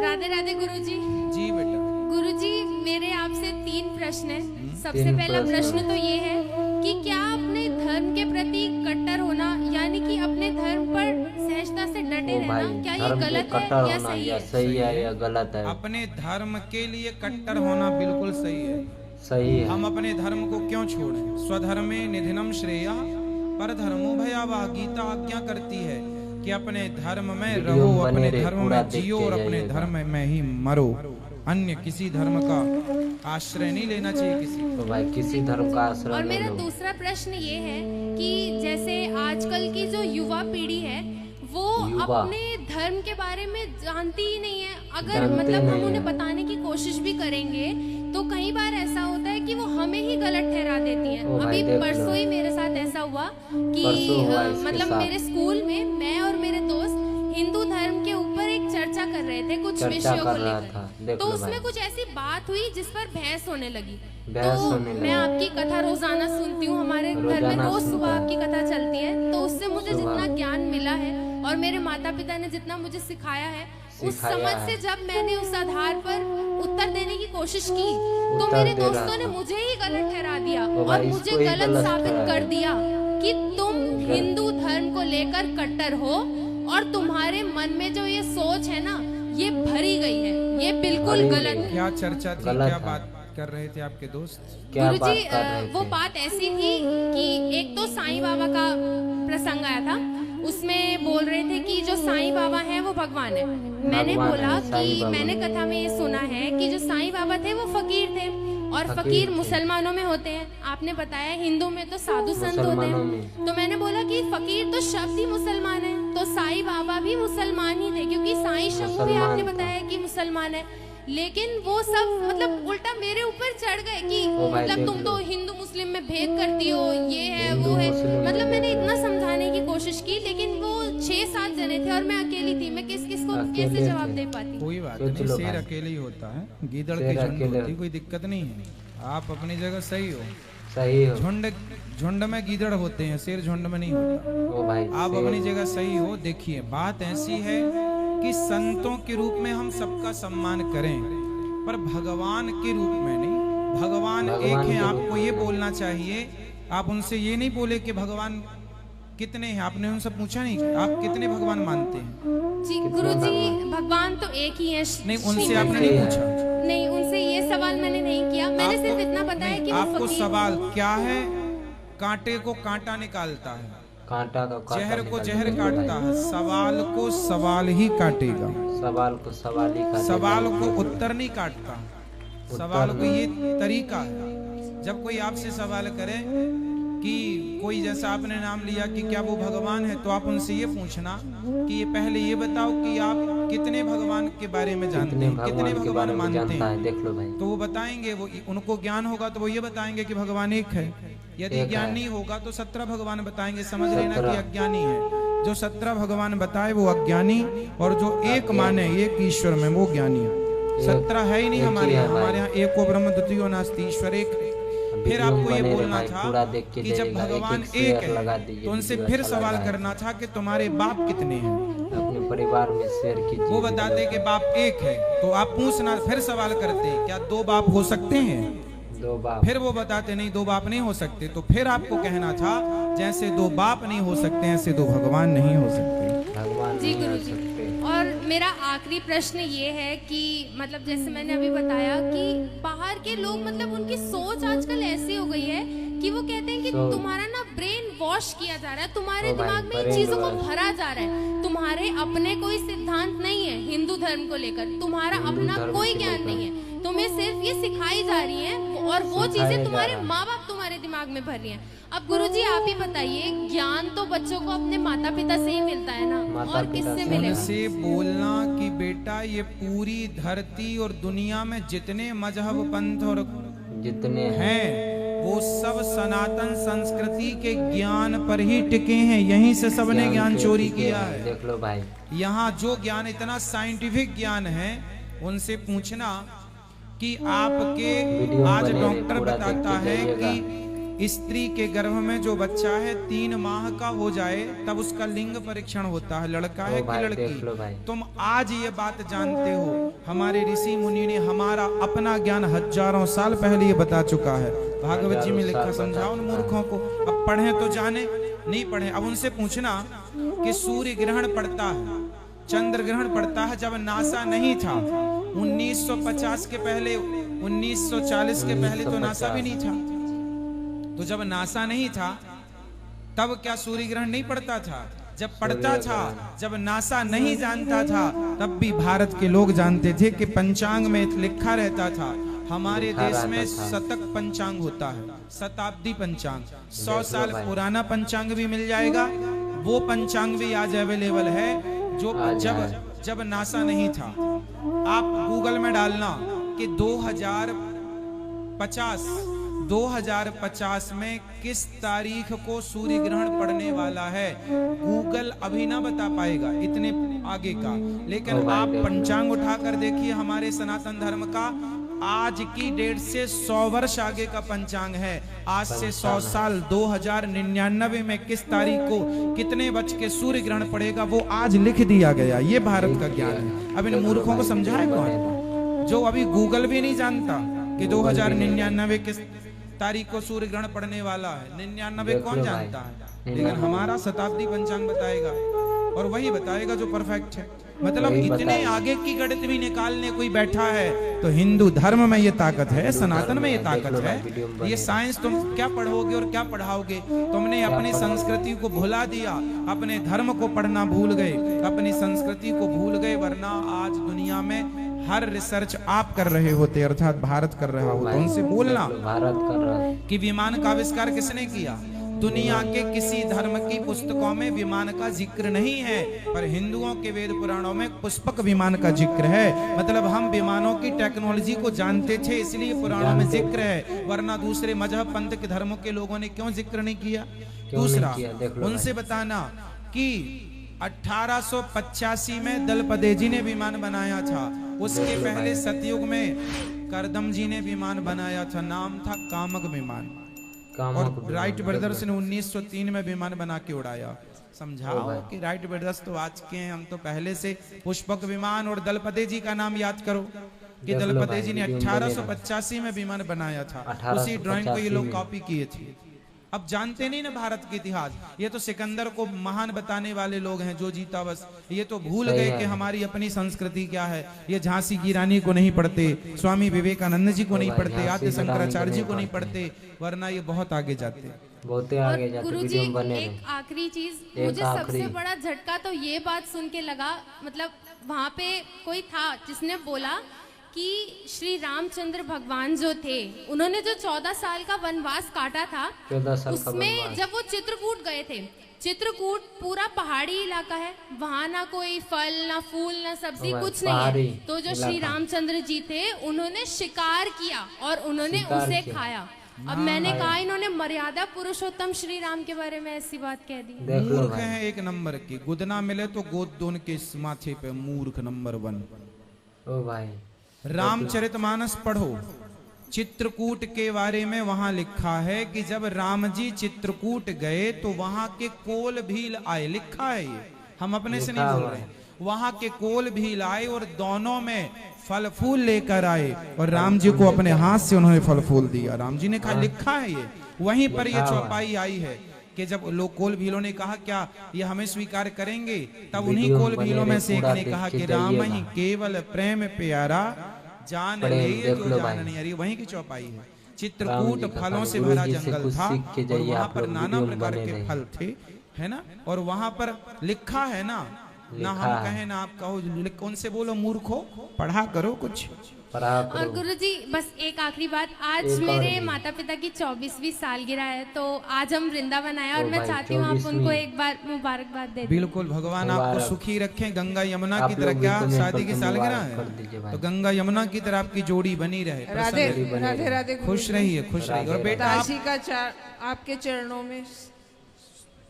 राधे राधे गुरुजी। जी बेटा। गुरुजी मेरे आपसे 3 प्रश्न हैं। सबसे पहला प्रश्न तो ये है कि क्या अपने धर्म के प्रति कट्टर होना यानी कि अपने धर्म पर सहजता से डटे रहना, क्या ये गलत है या सही है? सही है या गलत है? अपने धर्म के लिए कट्टर होना बिल्कुल सही है। सही है। हम अपने धर्म को क्यों छोड़ें? स्वधर्मे निधनम श्रेया पर धर्मो भयावह। गीता आज्ञा करती है कि अपने धर्म में रहो, अपने धर्म में जियो और अपने धर्म में ही मरो। अन्य किसी धर्म का आश्रय नहीं लेना चाहिए किसी तो भाई किसी धर्म का आश्रय। और मेरा दूसरा प्रश्न ये है कि जैसे आजकल की जो युवा पीढ़ी है वो अपने धर्म के बारे में जानती ही नहीं है। अगर मतलब हम उन्हें बताने की कोशिश भी करेंगे तो कई बार ऐसा होता है कि वो हमें ही गलत ठहरा देती हैं। अभी परसों ही मेरे साथ ऐसा हुआ कि मतलब मेरे स्कूल में मैं और मेरे दोस्त हिंदू धर्म के ऊपर एक चर्चा कर रहे थे कुछ विषयों को लेकर। तो उसमें कुछ ऐसी बात हुई जिस पर बहस होने लगी। तो मैं आपकी कथा रोजाना सुनती हूँ, हमारे घर में रोज सुबह आपकी कथा चलती है। तो उससे मुझे जितना ज्ञान मिला है और मेरे माता पिता ने जितना मुझे सिखाया है, उस समझ से जब मैंने उस आधार पर उत्तर देने की कोशिश की तो मेरे दोस्तों ने मुझे ही गलत ठहरा दिया और मुझे गलत साबित कर दिया कि तुम हिंदू धर्म को लेकर कट्टर हो और तुम्हारे मन में जो ये सोच है ना ये भरी गई है, ये बिल्कुल गलत है। क्या चर्चा थी, क्या बात कर रहे थे आपके दोस्त? गुरुजी वो बात ऐसी थी कि एक तो साईं बाबा का प्रसंग आया था, उसमें बोल रहे थे कि जो साईं बाबा हैं वो भगवान है। मैंने बोला कि मैंने कथा में ये सुना है कि जो साईं बाबा थे वो फकीर थे और फकीर मुसलमानों में होते हैं। आपने बताया हिंदू में तो साधु संत होते हैं। तो मैंने बोला कि फकीर तो शब्द ही मुसलमान है, तो साईं बाबा भी मुसलमान ही थे क्योंकि साईं शब्द भी आपने बताया कि मुसलमान है। लेकिन वो सब मतलब उल्टा मेरे ऊपर चढ़ गए कि मतलब तुम तो हिंदू मुस्लिम में भेद करती हो, ये है वो है। मतलब मैंने इतना समझाने की कोशिश की लेकिन वो 6-7 जने थे और मैं अकेली थी। मैं किस किस को कैसे जवाब दे पाती? कोई बात नहीं, शेर अकेले ही होता है, गीदड़ की झुंड होती, कोई दिक्कत नहीं है। आप अपनी जगह सही हो। सही हो। झुंड में गीदड़ होते हैं, शेर झुंड में नहीं होता। आप अपनी जगह सही हो। देखिए बात ऐसी है कि संतों के रूप में हम सबका सम्मान करें पर भगवान के रूप में नहीं। भगवान एक है, आपको ये बोलना चाहिए। आप उनसे ये नहीं बोले कि भगवान कितने हैं, आपने उनसे पूछा नहीं आप कितने भगवान मानते हैं? जी गुरुजी भगवान तो एक ही है। नहीं उनसे आपने नहीं पूछा? नहीं उनसे ये सवाल मैंने नहीं किया। मैंने सिर्फ इतना बताया कि आपको सवाल क्या है? कांटे को कांटा निकालता है, कांटा का जहर को जहर काटता है, सवाल को सवाल ही काटेगा। सवाल को सवाल ही काटेगा। सवाल को उत्तर नहीं काटता। सवाल को ये तरीका है, जब कोई आपसे सवाल करे कि कोई जैसा आपने नाम लिया कि क्या वो भगवान है, तो आप उनसे ये पूछना कि ये पहले ये बताओ कि आप कितने भगवान के बारे में जानते हैं, कितने भगवान मानते हैं। देख लो भाई। तो वो बताएंगे, वो उनको ज्ञान होगा तो वो ये बताएंगे कि भगवान एक है। यदि ज्ञान नहीं होगा तो 17 भगवान बताएंगे। समझ लेना कि अज्ञानी है। जो 17 भगवान बताए वो अज्ञानी और जो एक माने एक ईश्वर में वो ज्ञानी है। 17 है ही नहीं हमारे यहाँ एको ब्रह्म द्वितीयो नास्ति ईश्वर एक। फिर आपको ये बोलना था कि जब भगवान एक है तो उनसे फिर सवाल करना था कि तुम्हारे बाप कितने हैं। अपने परिवार में शेयर कीजिए। वो बताते कि बाप एक है तो आप पूछना, फिर सवाल करते क्या 2 बाप हो सकते हैं? 2 बाप। फिर वो बताते नहीं 2 बाप नहीं हो सकते। तो फिर आपको कहना था जैसे 2 बाप नहीं हो सकते ऐसे 2 भगवान नहीं हो सकते। भगवान जी गुरुजी। और मेरा आखिरी प्रश्न ये है कि मतलब जैसे मैंने अभी बताया कि बाहर के लोग मतलब उनकी सोच आजकल ऐसी हो गई है कि वो कहते हैं कि तुम्हारा ना ब्रेन वॉश किया जा रहा है, तुम्हारे दिमाग में इन चीजों को भरा जा रहा है। तुम्हारे अपने कोई सिद्धांत नहीं है हिंदू धर्म को लेकर, तुम्हारा अपना कोई ज्ञान नहीं है, तुम्हें सिर्फ ये सिखाई जा रही है और वो चीजें तुम्हारे माँ बाप तुम्हारे दिमाग में भर रही हैं। अब गुरुजी आप ही बताइए, ज्ञान तो बच्चों को अपने माता पिता से ही मिलता है ना, और किससे मिलेगा? उनसे बोलना कि बेटा ये पूरी धरती और दुनिया में जितने मजहब पंथ और जितने हैं वो सब सनातन संस्कृति के ज्ञान पर ही टिके हैं। यहीं से सबने ज्ञान चोरी किया है। देख लो भाई। यहाँ जो ज्ञान इतना साइंटिफिक ज्ञान है उनसे पूछना कि आपके आज डॉक्टर बताता है कि स्त्री के गर्भ में जो बच्चा है 3 माह का हो जाए तब उसका लिंग परीक्षण होता है, लड़का है कि लड़की। तुम आज ये बात जानते हो, हमारे ऋषि मुनि ने हमारा अपना ज्ञान हजारों साल पहले ये बता चुका है। भागवत जी में लिखा, समझाओ उन मूर्खों को। अब पढ़े तो जाने, नहीं पढ़े अब उनसे पूछना कि सूर्य ग्रहण पड़ता है, चंद्र ग्रहण पड़ता है जब नासा नहीं था 1950 के पहले, 1940 के पहले तो नासा भी नहीं था। तो जब नासा नहीं था तब क्या सूर्य ग्रहण नहीं पड़ता था? जब पड़ता था, जब नासा नहीं जानता था तब भी भारत के लोग जानते थे कि पंचांग में लिखा रहता था। हमारे देश में शतक पंचांग होता है, शताब्दी पंचांग, 100 साल पुराना पंचांग भी मिल जाएगा। वो पंचांग भी आज अवेलेबल है जो जब नासा नहीं था। आप गूगल में डालना कि 2050 में किस तारीख को सूर्य ग्रहण पड़ने वाला है, गूगल अभी ना बता पाएगा इतने आगे का। लेकिन आप पंचांग उठाकर देखिए, हमारे सनातन धर्म का आज की डेट से 100 वर्ष आगे का पंचांग है। आज से 100 साल 2099 में किस तारीख को कितने बज के सूर्य ग्रहण पड़ेगा वो आज लिख दिया गया। ये भारत का ज्ञान है। अब इन मूर्खों को समझाए कौन, जो अभी गूगल भी नहीं जानता कि 2099 किस तारीख को सूर्य ग्रहण पड़ने वाला है। 99 कौन जानता है, लेकिन हमारा शताब्दी पंचांग बताएगा और वही बताएगा जो परफेक्ट है। मतलब इतने आगे की गणित भी निकालने कोई बैठा है तो हिंदू धर्म में ये ताकत है, सनातन में ये ताकत है। ये साइंस तुम क्या पढ़ोगे और क्या पढ़ाओगे? तुमने अपनी संस्कृति को भुला दिया, अपने धर्म को पढ़ना भूल गए, अपनी संस्कृति को भूल गए। वरना आज दुनिया में हर रिसर्च आप कर रहे होते, अर्थात भारत कर रहा होता। उनसे बोलना भारत कर रहा है कि विमान का आविष्कार किसने किया? दुनिया के किसी धर्म की पुस्तकों में विमान का जिक्र नहीं है, पर हिंदुओं के वेद पुराणों में पुष्पक विमान का जिक्र है। मतलब हम विमानों की टेक्नोलॉजी को जानते थे इसलिए पुराणों में जिक्र है, वरना दूसरे मजहब पंथ के धर्मों के लोगों ने क्यों जिक्र नहीं किया? दूसरा उनसे बताना कि 1885 में दलपदे जी ने विमान बनाया था। उसके पहले सतयुग में करदम जी ने विमान बनाया था, नाम था कामक विमान। और राइट ब्रदर्स ने 1903 में विमान बना के उड़ाया। समझाओ कि राइट ब्रदर्स तो आज के हैं, हम तो पहले से। पुष्पक विमान और दलपदे जी का नाम याद करो कि दलपदे जी ने 1885 में विमान बनाया था। उसी ड्राइंग को ये लोग कॉपी किए थे। अब जानते नहीं ना भारत के इतिहास। ये तो सिकंदर को महान बताने वाले लोग हैं, जो जीता बस। ये तो भूल गए कि हमारी अपनी संस्कृति क्या है। ये झांसी की रानी को नहीं पढ़ते, स्वामी विवेकानंद जी को नहीं पढ़ते, आद्य शंकराचार्य जी को नहीं पढ़ते, वरना ये बहुत आगे जाते, बहुत आगे जाते। गुरुजी एक आखिरी चीज, मुझे सबसे बड़ा झटका तो ये बात सुन के लगा, मतलब वहाँ पे कोई था जिसने बोला कि श्री रामचंद्र भगवान जो थे उन्होंने जो 14 साल का वनवास काटा था, उसमें जब वो चित्रकूट गए थे, चित्रकूट पूरा पहाड़ी इलाका है, वहाँ ना कोई फल ना फूल ना सब्जी कुछ नहीं है। तो जो श्री रामचंद्र जी थे उन्होंने शिकार किया और उन्होंने उसे खाया। अब मैंने कहा इन्होंने मर्यादा पुरुषोत्तम श्री राम के बारे में ऐसी बात कह दी। मूर्ख हैं एक नंबर की, गुदना मिले तो गोद दोन के माथे पे मूर्ख नंबर 1। ओ भाई रामचरितमानस पढ़ो, चित्रकूट के बारे में वहां लिखा है कि जब राम जी चित्रकूट गए तो वहां के कोल भील आए, लिखा है ये, हम अपने से नहीं बोल रहे हैं। वहां के कोल भील आए और दोनों में फल फूल लेकर आए और राम जी को अपने हाथ से उन्होंने फल फूल दिया। राम जी ने कहा, लिखा है ये, वहीं पर ये चौपाई आई है कि जब लोग कोल भीलों ने कहा क्या ये हमें स्वीकार करेंगे, तब उन्हीं कोल भीलों में से एक ने कहा कि राम ही केवल प्रेम प्यारा, जान ले तो जान नहीं। अरे वहीं की चौपाई है। चित्रकूट फलों से भरा जंगल था और वहां पर नाना प्रकार के फल थे, है ना। और वहां पर लिखा है ना, ना हम कहें ना आप कहो, कौन से बोलो मूर्खो, पढ़ा करो कुछ। और गुरुजी बस एक आखिरी बात, आज मेरे माता पिता की 24वीं सालगिरह है, तो आज हम वृंदावन आए और मैं चाहती हूँ आप उनको एक बार मुबारकबाद दे दें। बिल्कुल, भगवान आपको सुखी रखें। गंगा यमुना की तरह, क्या शादी की सालगिरह है तो गंगा यमुना की तरह आपकी जोड़ी बनी रहे। राधे राधे राधे। खुश रहिए, खुश रहिए। और बेटा आपके चरणों में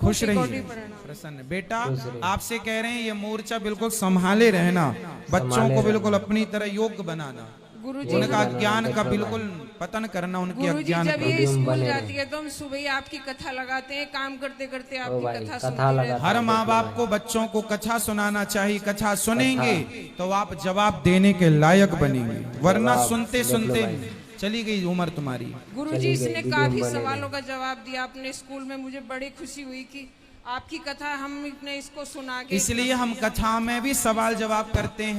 खुश रहिए, प्रसन्न। बेटा आपसे कह रहे हैं ये मोर्चा बिल्कुल संभाले रहना, बच्चों को बिल्कुल अपनी तरह योग्य बनाना। गुरुजी उनका ज्ञान का बिल्कुल पतन करना, उनकी गुरुजी अज्ञान जब का। ये वीडियो में स्कूल बने जाती रहे। है तो हम सुबह ही आपकी कथा लगाते हैं, काम करते करते ओ आपकी भाई, कथा कथा सुनते रहते लगा। हैं। हर माँ बाप को बच्चों को कथा सुनाना चाहिए। कथा सुनेंगे तो आप जवाब देने के लायक बनेंगे, वरना जवाब सुनते देख लो सुनते भाई। चली गई उम्र तुम्हारी। गुरुजी चली गई, इसने वीडियो काफी में बने सवालों का जवाब दिया अपने स्कूल में, मुझे बड़ी खुशी हुई कि आपकी कथा हम इतने इसको सुना के इसलिए हम कथा में भी सवाल जवाब करते हैं।